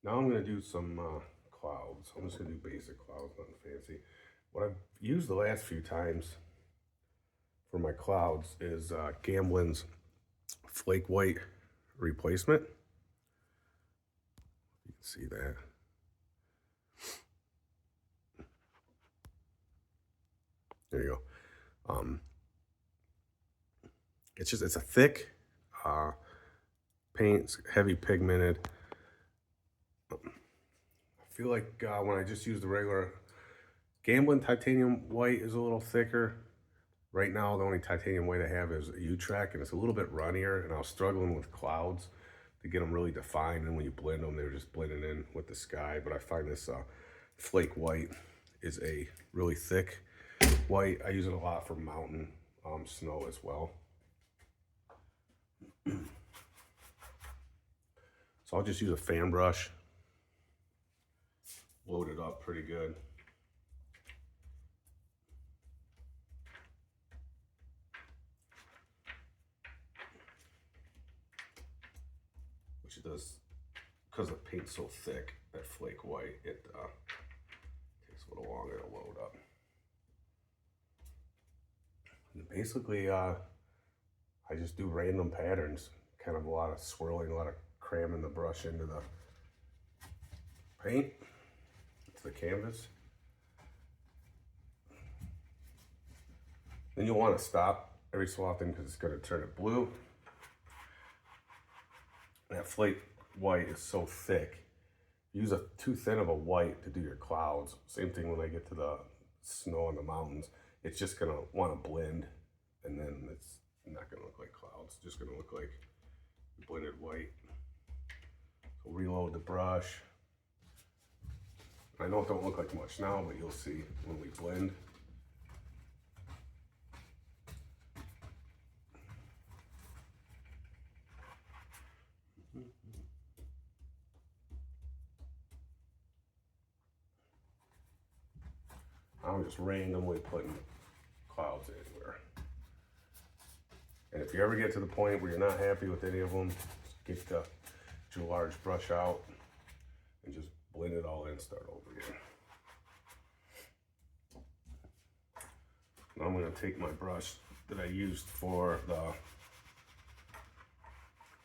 Now I'm going to do some clouds. I'm just going to do basic clouds, nothing fancy. What I've used the last few times for my clouds is Gamblin's Flake White replacement. You can see that. There you go. It's a thick paint, it's heavy pigmented. I feel like when I just use the regular Gamblin titanium white is a little thicker. Right now, the only titanium white I have is U-Track, and it's a little bit runnier, and I was struggling with clouds to get them really defined, and when you blend them, they're just blending in with the sky. But I find this flake white is a really thick white. I use it a lot for mountain snow as well. So I'll just use a fan brush, load it up pretty good. Which it does, because the paint's so thick, that flake white, it takes a little longer to load up. And basically, I just do random patterns, kind of a lot of swirling, a lot of cramming the brush into the paint, into the canvas. Then you'll want to stop every so often because it's going to turn it blue. That flake white is so thick. Use too thin of a white to do your clouds. Same thing when I get to the snow in the mountains. It's just going to want to blend, and then it's not going to look like clouds. It's just going to look like blended white. So reload the brush. I know it don't look like much now, but you'll see when we blend. I'm just randomly putting clouds anywhere. And if you ever get to the point where you're not happy with any of them, get your large brush out and just blend it all in, start over again. Now I'm going to take my brush that I used for the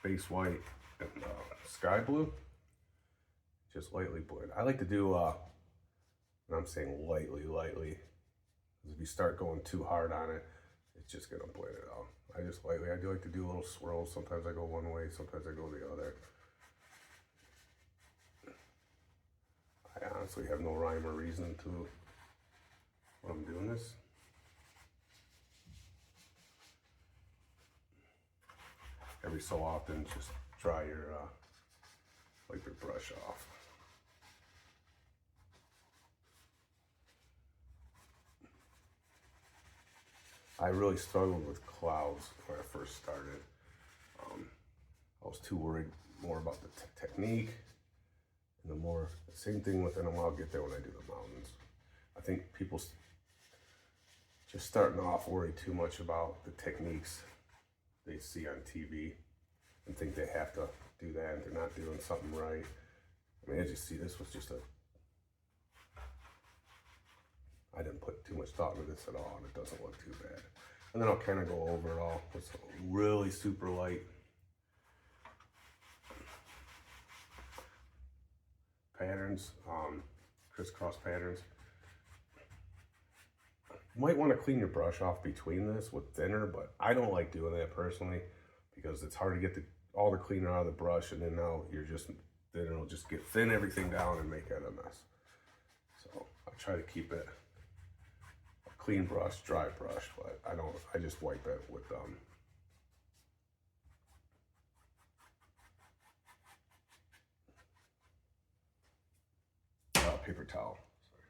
base white and sky blue, just lightly blend. I like to do, and I'm saying lightly, because if you start going too hard on it, it's just going to blend it out. I just lightly, I do like to do little swirls. Sometimes I go one way, sometimes I go the other. I honestly have no rhyme or reason to when I'm doing this. Every so often, just dry your wipe your brush off. I really struggled with clouds when I first started. I was too worried more about the technique, and the same thing with, and I'll get there when I do the mountains. I think people just starting off worry too much about the techniques they see on TV and think they have to do that and they're not doing something right. I mean, as you see, this was just I didn't put too much thought into this at all, and it doesn't look too bad. And then I'll kind of go over it all with some really super light patterns, crisscross patterns. You might want to clean your brush off between this with thinner, but I don't like doing that personally because it's hard to get all the cleaner out of the brush, and then now then it'll just thin everything down and make it a mess. So I try to keep it a clean brush, dry brush, but I just wipe it with paper towel. Sorry.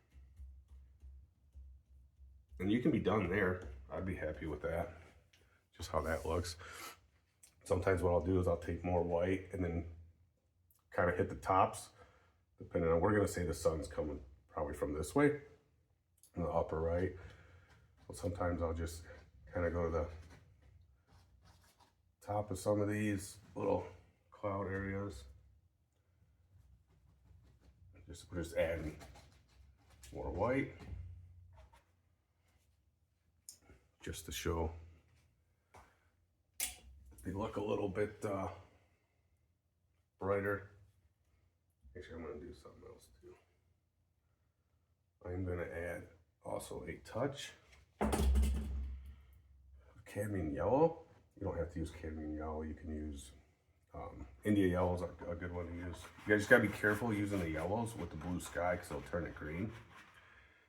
And you can be done there. I'd be happy with that. Just how that looks. Sometimes what I'll do is I'll take more white and then kind of hit the tops, depending on, we're gonna say the sun's coming probably from this way, in the upper right. So sometimes I'll just kind of go to the top of some of these little cloud areas. We're just adding more white just to show they look a little bit brighter. Actually, I'm going to do something else too. I'm going to add also a touch of cadmium yellow. You don't have to use cadmium yellow. You can use India yellow is a good one to use. You just got to be careful using the yellows with the blue sky because they'll turn it green.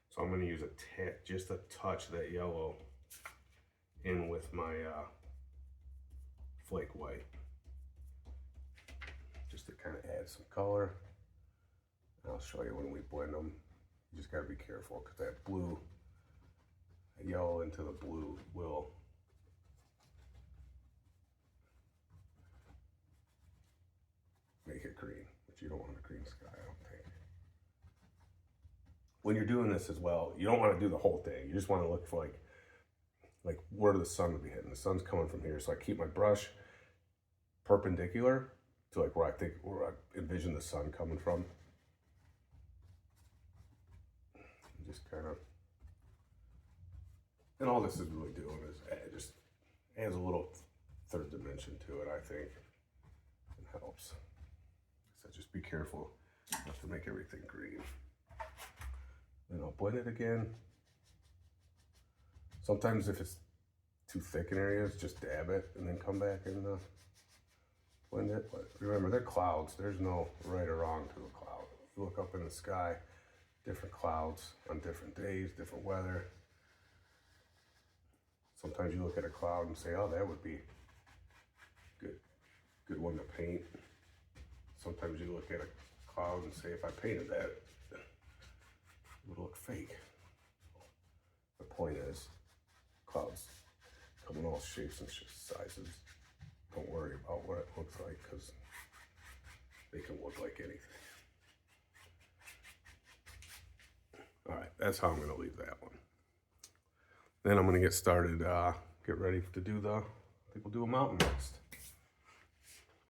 So I'm going to use just a touch of that yellow in with my flake white, just to kind of add some color. And I'll show you when we blend them. You just got to be careful because that blue, that yellow into the blue will make it green, but you don't want a green sky, I don't think. When you're doing this as well, you don't want to do the whole thing. You just want to look for like where the sun would be hitting. The sun's coming from here, so I keep my brush perpendicular to like where I envision the sun coming from. Just kind of, and all this is really doing is just adds a little third dimension to it, I think. It helps. So just be careful not to make everything green. Then I'll blend it again. Sometimes if it's too thick in areas, just dab it and then come back and blend it. But remember, they're clouds. There's no right or wrong to a cloud. You look up in the sky, different clouds on different days, different weather. Sometimes you look at a cloud and say, oh, that would be good one to paint. Sometimes you look at a cloud and say, if I painted that, it would look fake. The point is, clouds come in all shapes and sizes. Don't worry about what it looks like because they can look like anything. All right, that's how I'm going to leave that one. Then I'm going to get started, get ready to do I think we'll do a mountain next.